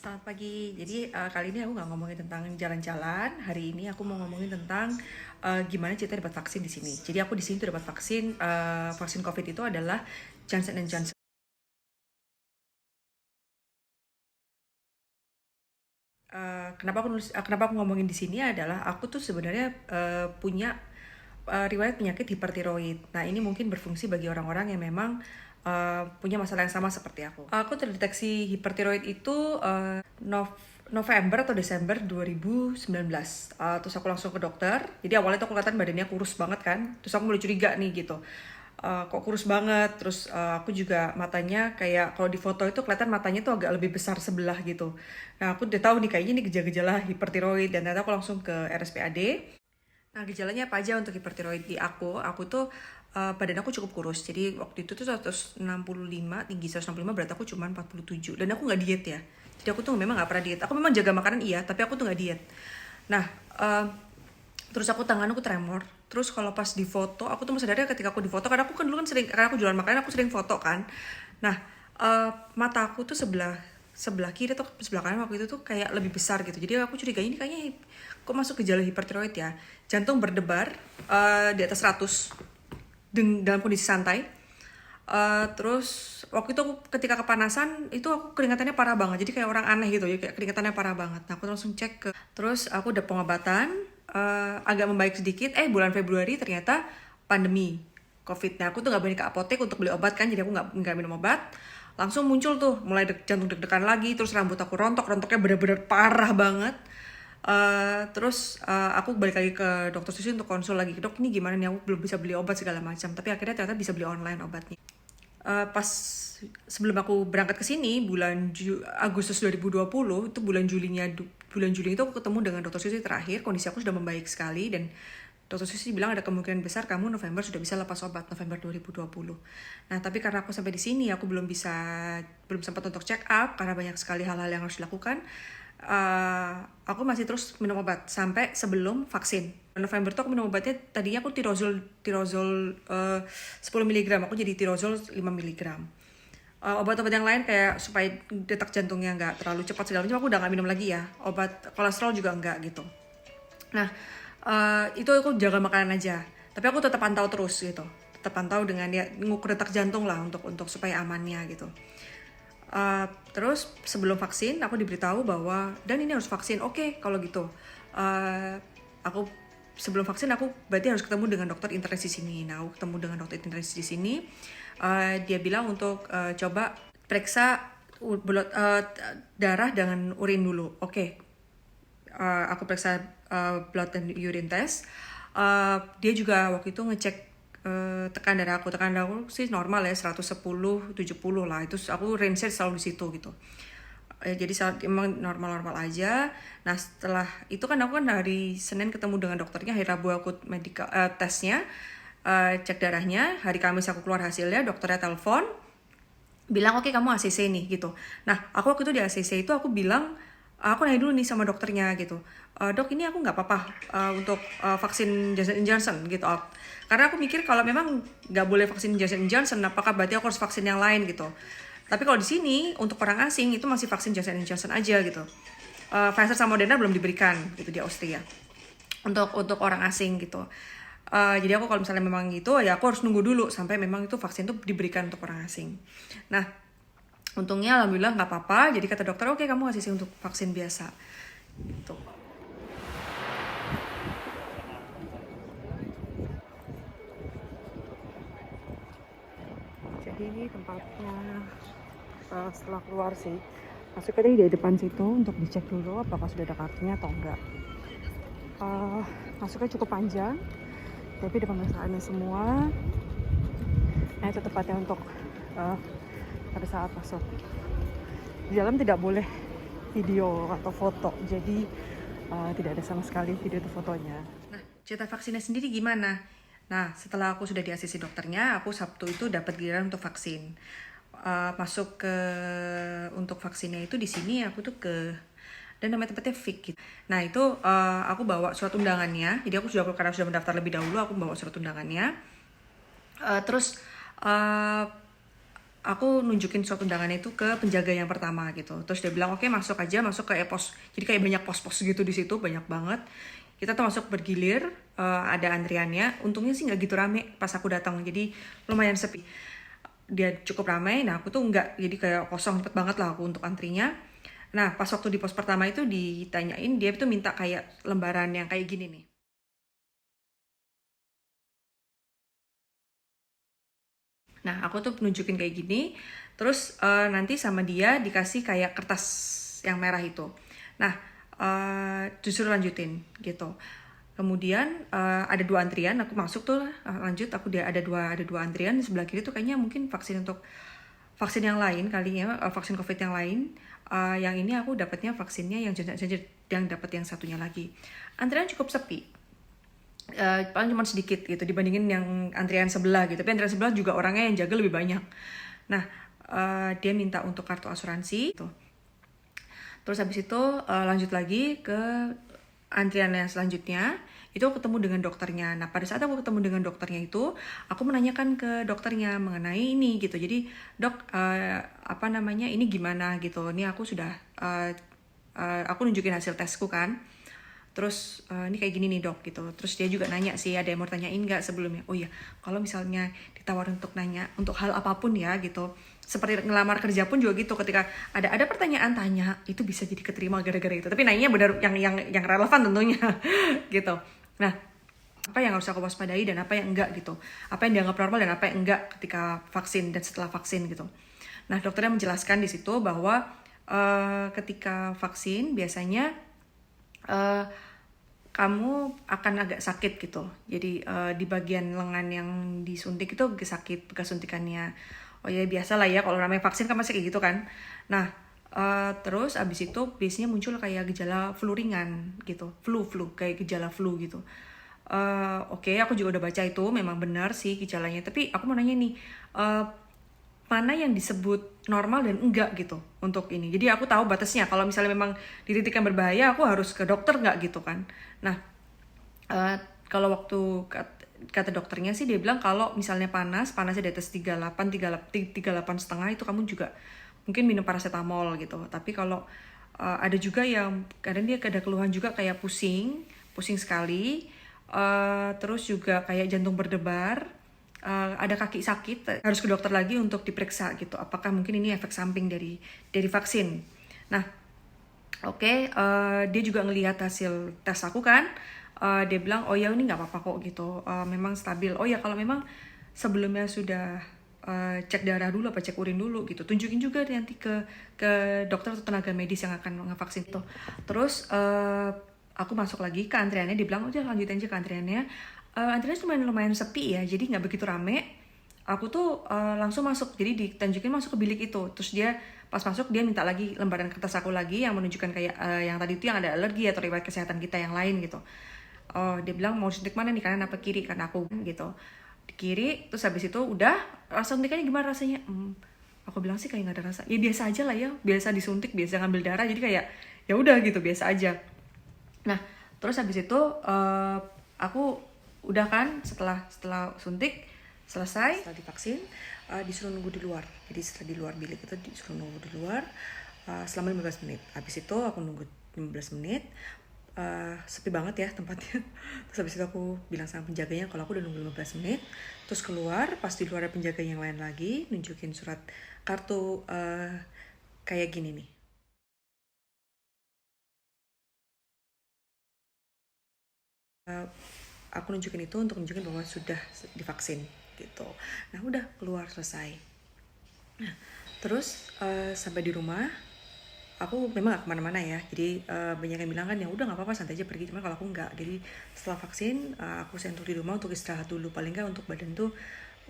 Selamat pagi. Jadi kali ini aku nggak ngomongin tentang jalan-jalan. Hari ini aku mau ngomongin tentang gimana kita dapat vaksin di sini. Jadi aku di sini tuh dapat vaksin. Vaksin COVID itu adalah Johnson Johnson. Kenapa aku ngomongin di sini adalah aku tuh sebenarnya punya riwayat penyakit hipertiroid. Nah, ini mungkin berfungsi bagi orang-orang yang memang punya masalah yang sama seperti aku. Aku terdeteksi hipertiroid itu November atau Desember 2019. Terus aku langsung ke dokter. Jadi awalnya tuh aku kelihatan badannya kurus banget kan. Terus aku mulai curiga nih gitu. Kok kurus banget. Terus aku juga matanya kayak kalau di foto itu kelihatan matanya tuh agak lebih besar sebelah gitu. Nah, aku udah tahu nih kayaknya ini gejala-gejala hipertiroid, dan ternyata aku langsung ke RSPAD. Nah, gejalanya apa aja untuk hipertiroid di aku? Aku tuh badan aku cukup kurus. Jadi waktu itu tuh 165, tinggi 165, berat aku cuma 47. Dan aku nggak diet ya. Jadi aku tuh memang nggak pernah diet. Aku memang jaga makanan iya, tapi aku tuh nggak diet. Nah, terus tangan aku tremor. Terus kalau pas di foto, aku tuh masih sadar ketika aku di foto, karena aku kan dulu kan sering, karena aku jualan makanan, aku sering foto kan. Nah, mata aku tuh sebelah kiri atau sebelah kanan waktu itu tuh kayak lebih besar gitu. Jadi aku curiga ini kayaknya kok masuk gejala hipertiroid ya. Jantung berdebar di atas 100 dalam kondisi santai. Terus waktu itu aku ketika kepanasan itu aku keringatannya parah banget. Jadi kayak orang aneh gitu ya, kayak keringatannya parah banget. Nah, aku langsung cek ke, terus aku udah pengobatan agak membaik sedikit. Bulan Februari ternyata pandemi COVID. Nah, aku tuh nggak berani ke apotek untuk beli obat kan, jadi aku nggak minum obat. Langsung muncul tuh mulai jantung deg-degan rontoknya bener-bener parah banget. Terus aku balik lagi ke dokter Susi untuk konsul lagi. Dok, ini gimana nih, aku belum bisa beli obat segala macam. Tapi akhirnya ternyata bisa beli online obatnya. Pas sebelum aku berangkat ke sini bulan Agustus 2020, itu bulan Juli itu aku ketemu dengan dokter Susi terakhir. Kondisi aku sudah membaik sekali dan dokter Susi bilang ada kemungkinan besar kamu November sudah bisa lepas obat, November 2020. Nah, tapi karena aku sampai di sini aku belum sempat untuk check up karena banyak sekali hal-hal yang harus dilakukan. Aku masih terus minum obat sampai sebelum vaksin. November tuh aku minum obatnya, tadinya aku tirozol 10 mg, aku jadi tirozol 5 mg. Obat-obat yang lain kayak supaya detak jantungnya nggak terlalu cepat segala macam aku udah nggak minum lagi ya. Obat kolesterol juga nggak gitu. Nah, itu aku jaga makanan aja. Tapi aku tetap pantau terus gitu. Tetap pantau dengan ya ngukur detak jantung lah untuk supaya amannya gitu. Terus sebelum vaksin aku diberitahu bahwa dan ini harus vaksin. Oke, kalau gitu aku sebelum vaksin aku berarti harus ketemu dengan dokter internis di sini. Nah, aku ketemu dengan dokter internis di sini. Dia bilang untuk coba periksa darah dengan urin dulu. Oke. Aku periksa blood dan urine test. Dia juga waktu itu ngecek tekan darah aku sih normal ya, 110-70 lah, itu aku range selalu di situ gitu. Jadi emang normal aja. Nah, setelah itu kan aku kan hari Senin ketemu dengan dokternya, hari Rabu aku medical tesnya, cek darahnya, hari Kamis aku keluar hasilnya, dokternya telepon bilang oke, kamu ACC nih gitu. Nah, aku waktu itu di ACC itu aku bilang, aku nanya dulu nih sama dokternya gitu, dok ini aku nggak apa-apa untuk vaksin Johnson Johnson gitu. Karena aku mikir kalau memang nggak boleh vaksin Johnson Johnson, apakah berarti aku harus vaksin yang lain gitu. Tapi kalau di sini untuk orang asing itu masih vaksin Johnson Johnson aja gitu. Pfizer sama Moderna belum diberikan gitu di Austria untuk orang asing gitu. Jadi aku kalau misalnya memang gitu ya aku harus nunggu dulu sampai memang itu vaksin itu diberikan untuk orang asing. Nah, untungnya alhamdulillah nggak apa-apa. Jadi kata dokter, oke, kamu ACC untuk vaksin biasa gitu. Jadi ini tempatnya setelah keluar sih, masuknya di depan situ untuk dicek dulu apakah sudah ada kartunya atau enggak. Masuknya cukup panjang, tapi ada pemeriksaannya semua. Nah, itu tepatnya untuk pada saat masuk. Di dalam tidak boleh video atau foto, jadi tidak ada sama sekali video atau fotonya. Nah, cerita vaksinnya sendiri gimana? Nah, setelah aku sudah di ACC dokternya, aku Sabtu itu dapat giliran untuk vaksin. Masuk ke untuk vaksinnya itu di sini aku tuh dan namanya tempatnya Fik gitu. Nah, itu aku bawa surat undangannya. Jadi aku karena sudah mendaftar lebih dahulu, aku bawa surat undangannya. Terus aku nunjukin surat undangannya itu ke penjaga yang pertama gitu. Terus dia bilang oke, masuk aja, masuk ke pos. Jadi kayak banyak pos-pos gitu di situ, banyak banget. Kita tuh masuk bergilir, ada antriannya. Untungnya sih nggak gitu rame pas aku datang, jadi lumayan sepi. Dia cukup ramai, nah aku tuh nggak, jadi kayak kosong, cepet banget lah aku untuk antrinya. Nah pas waktu di pos pertama itu ditanyain, dia tuh minta kayak lembaran yang kayak gini nih. Nah, aku tuh nunjukin kayak gini, terus nanti sama dia dikasih kayak kertas yang merah itu. Nah, disuruh lanjutin gitu. Kemudian ada 2 antrian, aku masuk tuh lah, lanjut. Aku dia ada dua antrian di sebelah kiri tuh kayaknya mungkin vaksin untuk vaksin yang lain kali ya, vaksin COVID yang lain. Yang ini aku dapatnya vaksinnya yang dapat yang satunya lagi. Antrian cukup sepi, paling cuma sedikit gitu dibandingin yang antrian sebelah gitu. Tapi antrian sebelah juga orangnya yang jaga lebih banyak. Nah, dia minta untuk kartu asuransi gitu. Terus habis itu lanjut lagi ke antrian yang selanjutnya. Itu aku ketemu dengan dokternya. Nah, pada saat aku ketemu dengan dokternya itu, aku menanyakan ke dokternya mengenai ini gitu. Jadi, dok, apa namanya, ini gimana gitu. Ini aku sudah, aku nunjukin hasil tesku kan. Terus ini kayak gini nih dok gitu. Terus dia juga nanya sih, ada yang mau tanyain nggak sebelumnya. Oh iya, kalau misalnya ditawarin untuk nanya untuk hal apapun ya gitu, seperti ngelamar kerja pun juga gitu, ketika ada pertanyaan tanya itu bisa jadi keterima gara-gara itu. Tapi nanya benar yang relevan tentunya gitu. Nah, apa yang harus aku waspadai dan apa yang enggak gitu, apa yang dianggap normal dan apa yang enggak ketika vaksin dan setelah vaksin gitu. Nah, dokternya menjelaskan di situ bahwa ketika vaksin biasanya kamu akan agak sakit gitu. Jadi di bagian lengan yang disuntik itu agak sakit bekas suntikannya. Oh ya biasa lah ya, kalau namanya vaksin kan masih kayak gitu kan. Nah terus abis itu biasanya muncul kayak gejala flu ringan gitu, flu kayak gejala flu gitu. Oke, aku juga udah baca itu memang benar sih gejalanya. Tapi aku mau nanya nih, mana yang disebut normal dan enggak gitu untuk ini. Jadi aku tahu batasnya. Kalau misalnya memang di titik yang berbahaya, aku harus ke dokter nggak gitu kan. Nah, kalau waktu kata dokternya sih dia bilang kalau misalnya panasnya di atas 38, 38 setengah itu kamu juga mungkin minum paracetamol gitu. Tapi kalau ada juga yang kadang dia ada keluhan juga kayak pusing sekali, terus juga kayak jantung berdebar, ada kaki sakit, harus ke dokter lagi untuk diperiksa gitu. Apakah mungkin ini efek samping dari vaksin. Nah, oke, dia juga ngelihat hasil tes aku kan. Dia bilang, oh ya ini nggak apa-apa kok gitu. Memang stabil. Oh ya kalau memang sebelumnya sudah cek darah dulu apa cek urin dulu gitu. Tunjukin juga nanti ke dokter atau tenaga medis yang akan ngevaksin itu. Terus aku masuk lagi ke antriannya. Dia bilang, udah lanjutin aja ke antriannya. Antriannya lumayan sepi ya, jadi nggak begitu rame. Aku tuh langsung masuk, jadi ditunjukin masuk ke bilik itu. Terus dia pas masuk dia minta lagi lembaran kertas aku lagi yang menunjukkan kayak yang tadi itu yang ada alergi atau riwayat kesehatan kita yang lain gitu. Dia bilang mau suntik mana nih, kanan apa kiri, kan aku gitu di kiri. Terus habis itu udah rasa suntikannya gimana rasanya, aku bilang sih kayak nggak ada rasa, ya biasa aja lah ya, biasa disuntik, biasa ngambil darah, jadi kayak ya udah gitu biasa aja. Nah terus habis itu aku udah kan setelah suntik selesai, setelah divaksin disuruh nunggu di luar. Jadi setelah di luar bilik itu disuruh nunggu di luar selama 15 menit. Habis itu aku nunggu 15 menit, sepi banget ya tempatnya. Terus habis itu aku bilang sama penjaganya kalau aku udah nunggu 15 menit. Terus keluar, pas di luar ada penjaga yang lain lagi nunjukin surat kartu kayak gini nih. Aku nunjukin itu untuk nunjukin bahwa sudah divaksin gitu. Nah udah keluar selesai. Nah terus sampai di rumah aku memang gak kemana-mana ya, jadi banyak yang bilang kan ya udah nggak apa-apa santai aja pergi, cuman kalau aku nggak. Jadi setelah vaksin aku sentuh di rumah untuk istirahat dulu, paling nggak untuk badan tuh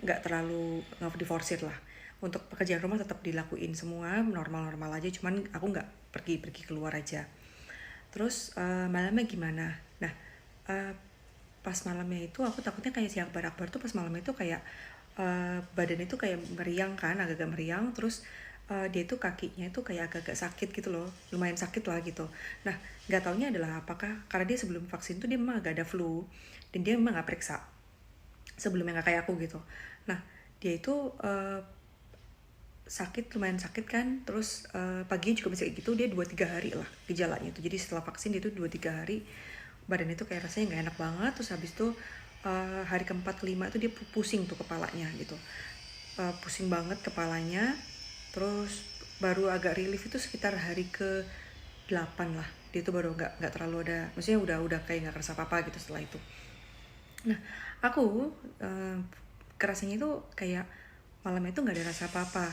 nggak terlalu diforsir lah. Untuk pekerjaan rumah tetap dilakuin semua normal-normal aja, cuman aku nggak pergi keluar aja. Terus malamnya gimana? Nah pas malamnya itu aku takutnya kayak si Akbar tuh pas malamnya itu kayak badan itu kayak meriang kan, agak-agak meriang. Terus dia itu kakinya itu kayak agak-agak sakit gitu loh, lumayan sakit lah gitu. Nah nggak taunya adalah apakah karena dia sebelum vaksin tuh dia memang agak ada flu dan dia memang nggak periksa sebelumnya, nggak kayak aku gitu. Nah dia itu sakit, lumayan sakit kan, terus paginya juga bisa kayak gitu, dia 2-3 hari lah gejalanya itu. Jadi setelah vaksin dia tuh 2-3 hari badan itu kayak rasanya nggak enak banget. Terus habis itu hari keempat kelima itu dia pusing tuh kepalanya gitu, pusing banget kepalanya. Terus baru agak relief itu sekitar hari ke 8 lah, dia tuh baru nggak terlalu ada, maksudnya udah kayak nggak kerasa apa-apa gitu setelah itu. Nah aku kerasanya itu kayak malamnya itu nggak ada rasa apa-apa.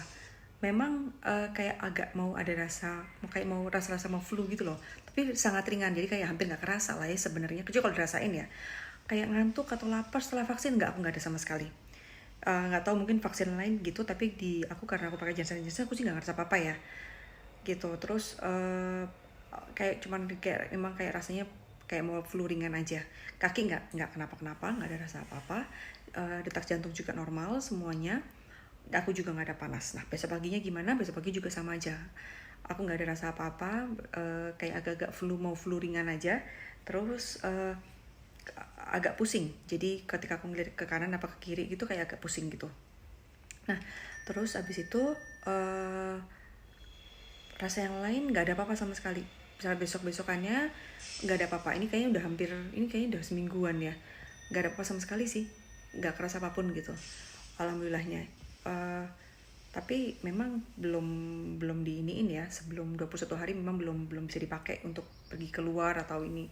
Memang kayak agak mau ada rasa, kayak mau rasa-rasa mau flu gitu loh, tapi sangat ringan, jadi kayak hampir nggak kerasa lah ya sebenarnya, kecuali kalau dirasain ya. Kayak ngantuk atau lapar setelah vaksin aku nggak ada sama sekali. Nggak tahu mungkin vaksin lain gitu, tapi di aku karena aku pakai Johnson & Johnson aku sih nggak ngerasa apa-apa ya gitu. Terus kayak cuman kayak emang kayak rasanya kayak mau flu ringan aja. Kaki nggak kenapa-kenapa, nggak ada rasa apa-apa. Detak jantung juga normal semuanya. Aku juga nggak ada panas. Nah besok paginya gimana? Besok pagi juga sama aja. Aku nggak ada rasa apa-apa, kayak agak-agak mau flu ringan aja. Terus agak pusing. Jadi ketika aku ngeliat ke kanan apa ke kiri gitu kayak agak pusing gitu. Nah terus abis itu rasa yang lain nggak ada apa-apa sama sekali. Misalnya besok-besokannya nggak ada apa-apa. Ini kayaknya udah semingguan ya. Nggak ada apa-apa sama sekali sih. Nggak kerasa apapun gitu. Alhamdulillahnya. Tapi memang belum diiniin ya, sebelum 21 hari memang belum bisa dipakai untuk pergi keluar atau ini,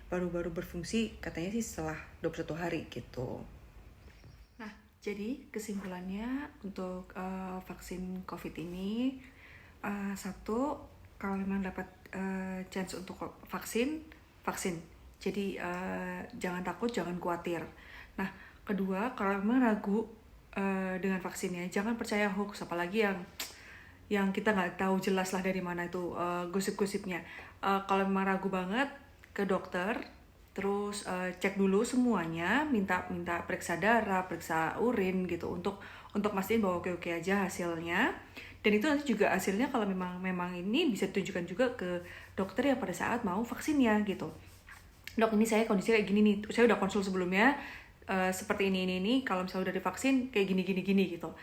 baru berfungsi katanya sih setelah 21 hari gitu. Nah jadi kesimpulannya untuk vaksin COVID ini, satu, kalau memang dapat chance untuk vaksin. Jadi jangan takut, jangan khawatir. Nah kedua, kalau memang ragu dengan vaksinnya, jangan percaya hoax, apalagi yang kita nggak tahu jelas lah dari mana itu gosip-gosipnya. Kalau memang ragu banget, ke dokter, terus cek dulu semuanya, minta periksa darah, periksa urin gitu untuk mastiin bahwa oke aja hasilnya. Dan itu nanti juga hasilnya kalau memang ini bisa ditunjukkan juga ke dokter ya pada saat mau vaksinnya gitu. Dok, ini saya kondisi kayak gini nih, saya udah konsul sebelumnya, seperti ini, kalau misalnya udah divaksin kayak gini gitu.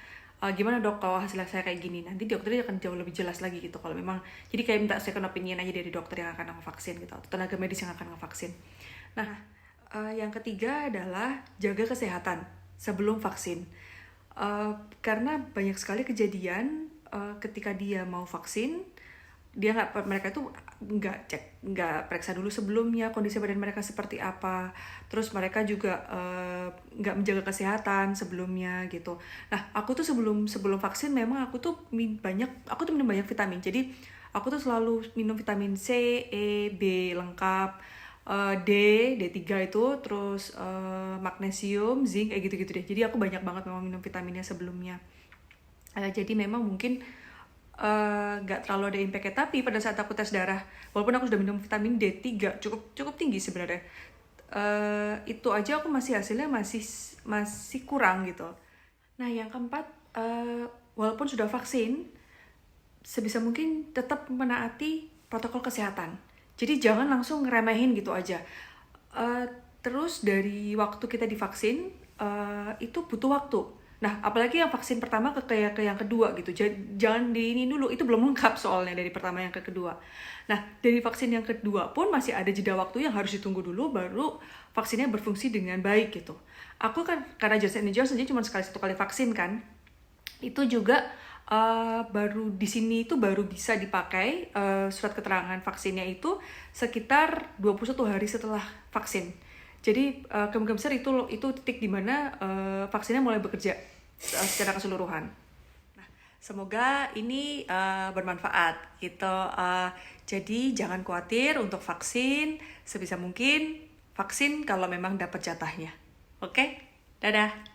Gimana dok kalau hasilnya saya kayak gini? Nanti dokternya akan jauh lebih jelas lagi gitu kalau memang, jadi kayak minta second opinion aja dari dokter yang akan ngevaksin gitu, atau tenaga medis yang akan ngevaksin. Nah yang ketiga adalah jaga kesehatan sebelum vaksin, karena banyak sekali kejadian ketika dia mau vaksin, mereka tuh nggak periksa dulu sebelumnya kondisi badan mereka seperti apa. Terus mereka juga nggak menjaga kesehatan sebelumnya gitu. Nah aku tuh sebelum vaksin memang aku tuh minum banyak vitamin. Jadi aku tuh selalu minum vitamin C, E, B lengkap, D3 itu, terus magnesium, zinc, kayak gitu deh. Jadi aku banyak banget memang minum vitaminnya sebelumnya. Jadi memang mungkin nggak terlalu ada impact-nya, tapi pada saat aku tes darah, walaupun aku sudah minum vitamin D3 cukup tinggi sebenarnya, itu aja aku hasilnya masih kurang gitu. Nah yang keempat, walaupun sudah vaksin, sebisa mungkin tetap menaati protokol kesehatan. Jadi jangan langsung ngeremehin gitu aja. Terus dari waktu kita divaksin, itu butuh waktu. Nah, apalagi yang vaksin pertama ke yang kedua gitu. Jangan diini dulu, itu belum lengkap soalnya dari pertama yang ke kedua. Nah, dari vaksin yang kedua pun masih ada jeda waktu yang harus ditunggu dulu baru vaksinnya berfungsi dengan baik gitu. Aku kan karena Johnson & Johnson jadi cuma satu kali vaksin kan. Itu juga baru di sini itu baru bisa dipakai surat keterangan vaksinnya itu sekitar 21 hari setelah vaksin. Jadi kemungkinan besar itu titik di mana vaksinnya mulai bekerja secara keseluruhan. Nah, semoga ini bermanfaat gitu. Jadi jangan khawatir untuk vaksin, sebisa mungkin vaksin kalau memang dapat jatahnya. Oke? Dadah.